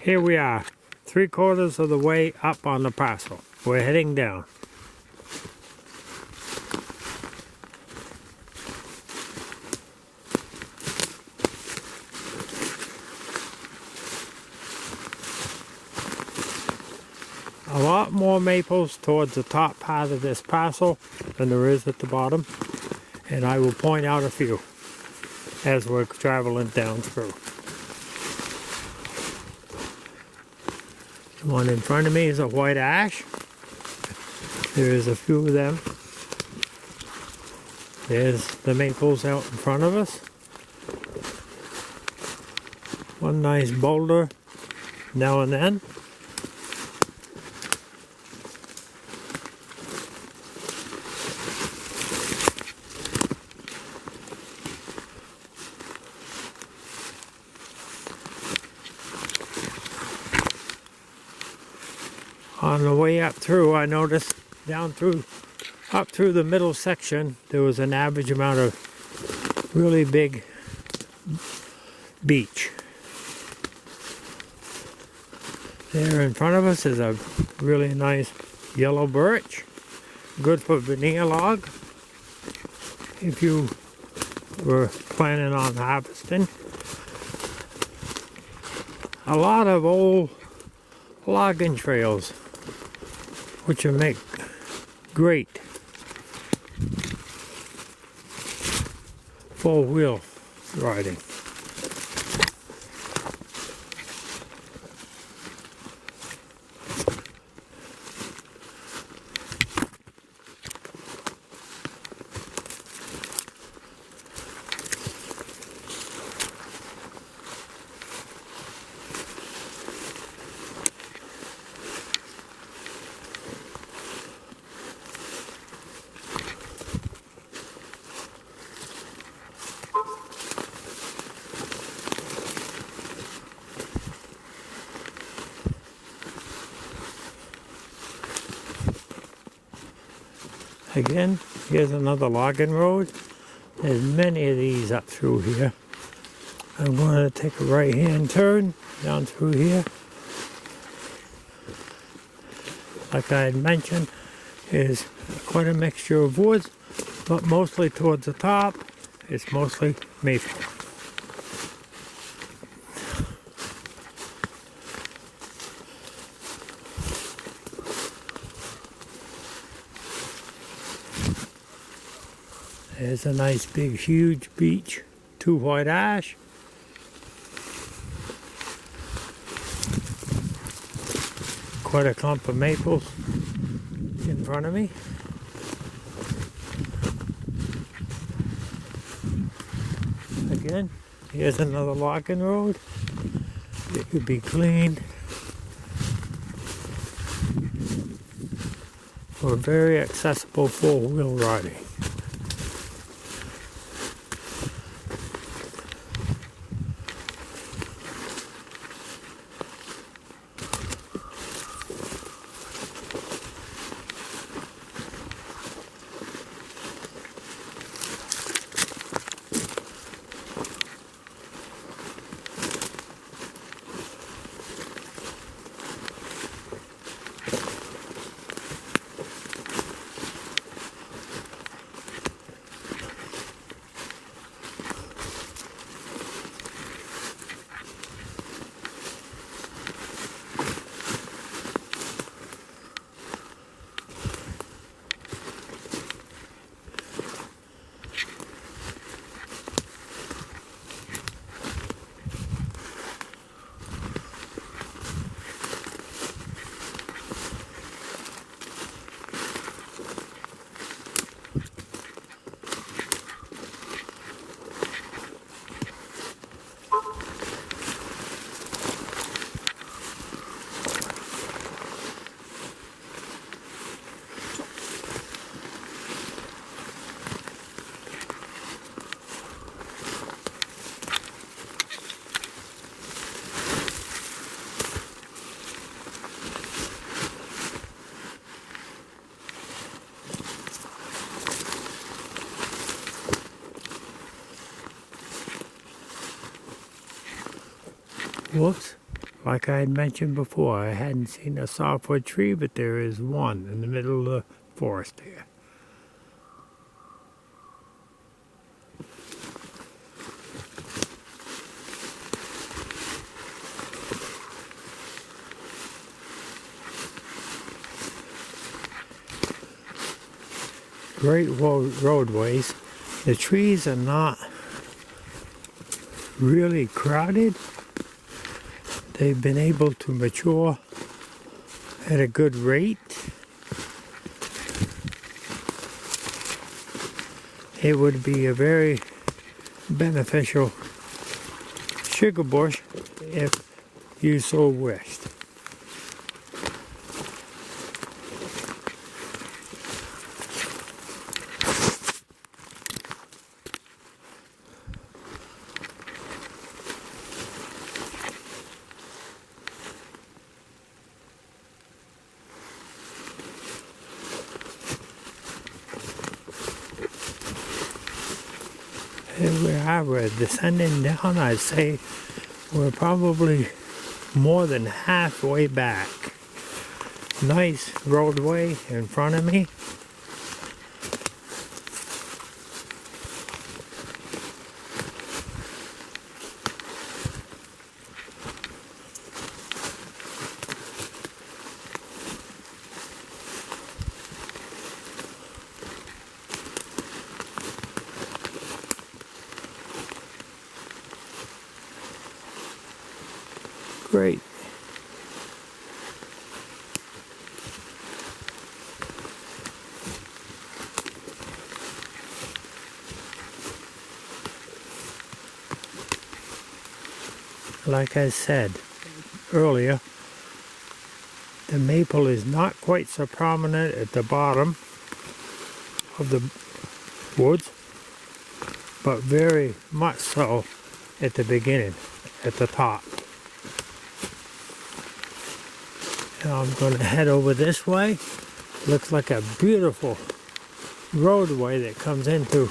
Here we are, 3/4 of the way up on the parcel. We're heading down. A lot more maples towards the top part of this parcel than there is at the bottom, and I will point out a few as we're traveling down through. The one in front of me is a white ash. There is a few of them. There's the maples out in front of us. One nice boulder now and then. On the way up through, I noticed up through the middle section, there was an average amount of really big beech. There in front of us is a really nice yellow birch, good for veneer log if you were planning on harvesting. A lot of old logging trails, which will make great four-wheel riding. Again, here's another logging road. There's many of these up through here. I'm going to take a right-hand turn down through here. Like I had mentioned, is quite a mixture of woods, but mostly towards the top, it's mostly maple. There's a nice big huge beech, 2 white ash. Quite a clump of maples in front of me. Again, here's another logging road. It could be cleaned for very accessible four-wheel riding. Whoops, Like I had mentioned before, I hadn't seen a softwood tree, but there is one in the middle of the forest here. Great roadways. The trees are not really crowded. They've been able to mature at a good rate. It would be a very beneficial sugar bush if you so wished. Here we are, we're descending down. I'd say we're probably more than halfway back. Nice roadway in front of me. Great. Like I said earlier, the maple is not quite so prominent at the bottom of the woods, but very much so at the beginning, at the top. Now I'm going to head over this way. Looks like a beautiful roadway that comes into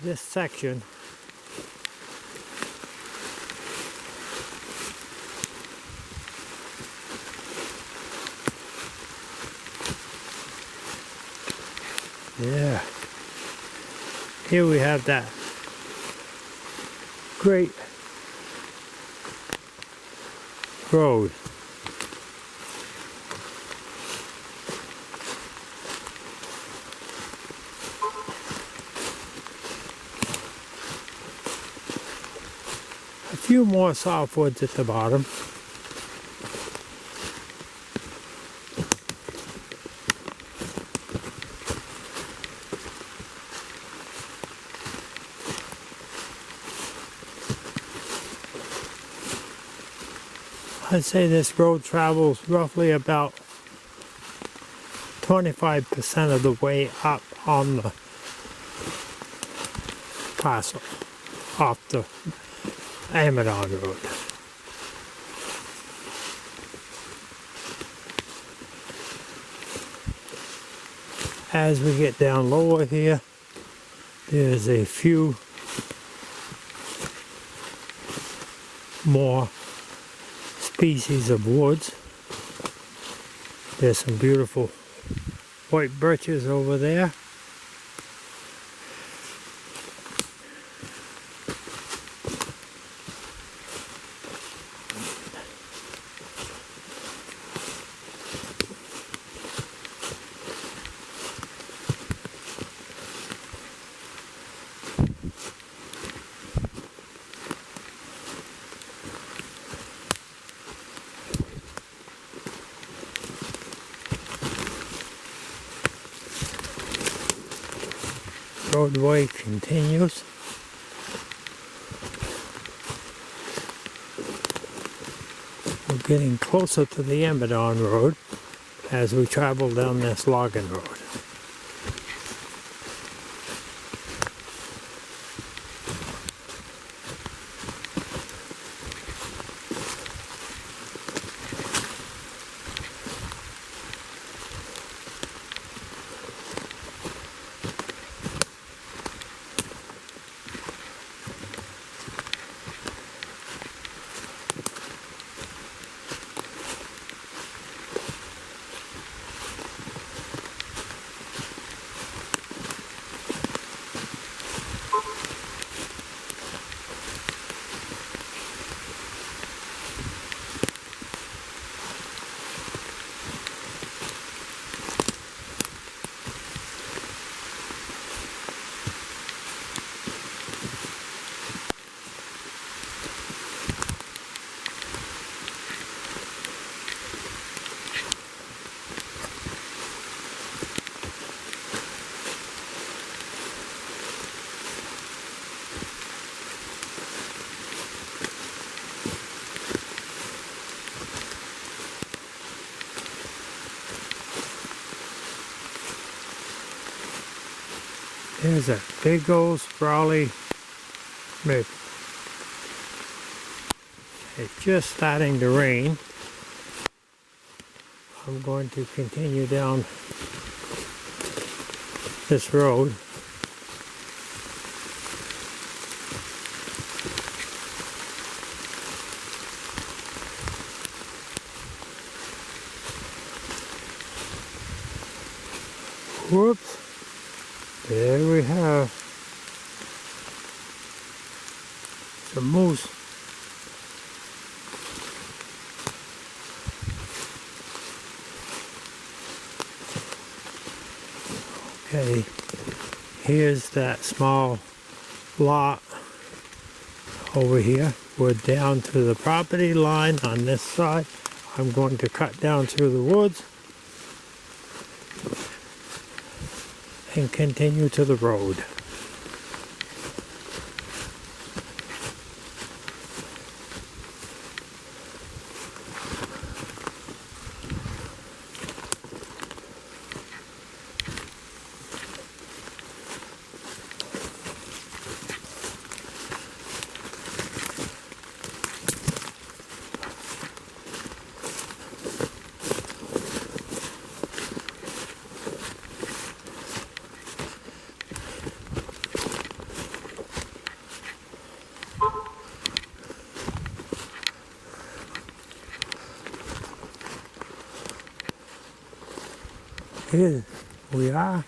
this section. Yeah. Here we have that great road. A few more softwoods at the bottom. I'd say this road travels roughly about 25% of the way up on the parcel off the Amadon Road. As we get down lower here, there's a few more species of woods. There's some beautiful white birches over there. Roadway continues. We're getting closer to the Amadon Road as we travel down this logging road. Here's a big old sprawly maple. It's just starting to rain. I'm going to continue down this road. Whoops. There we have some moose. Okay, here's that small lot over here. We're down to the property line on this side. I'm going to cut down through the woods and continue to the road. Here we are.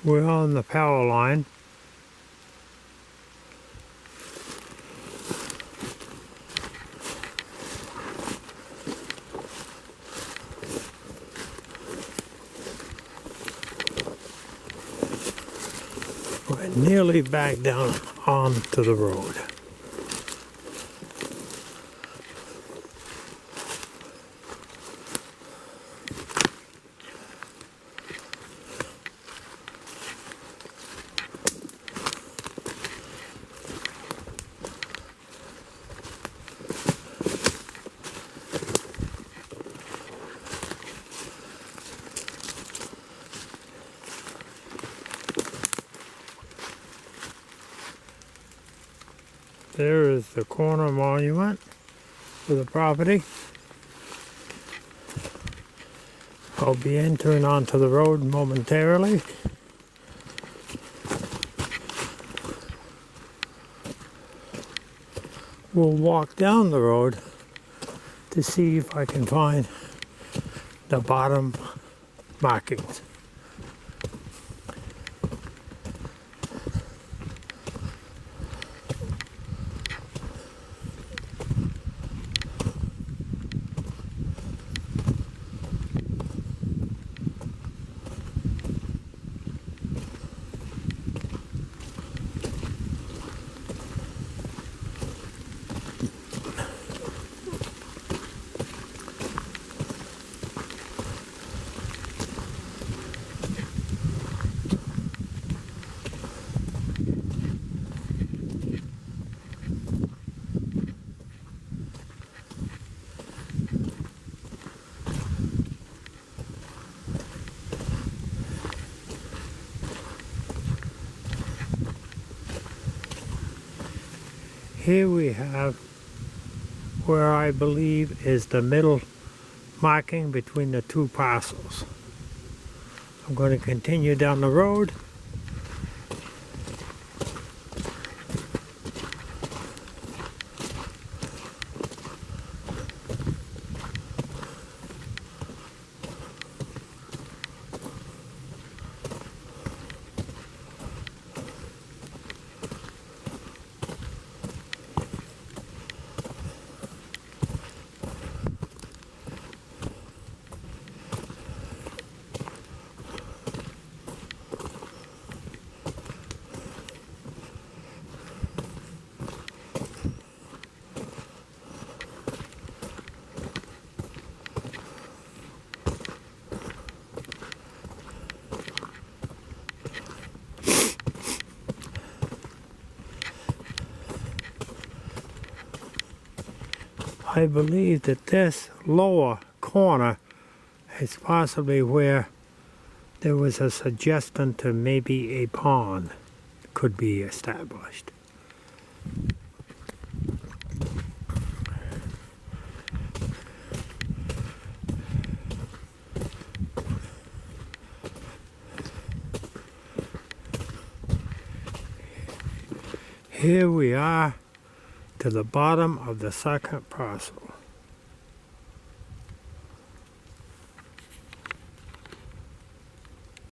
We're on the power line. We're nearly back down onto the road. There is the corner monument for the property. I'll be entering onto the road momentarily. We'll walk down the road to see if I can find the bottom markings. Here we have where I believe is the middle marking between the two parcels. I'm going to continue down the road. I believe that this lower corner is possibly where there was a suggestion to maybe a pond. could be established. Here we are to the bottom of the second parcel.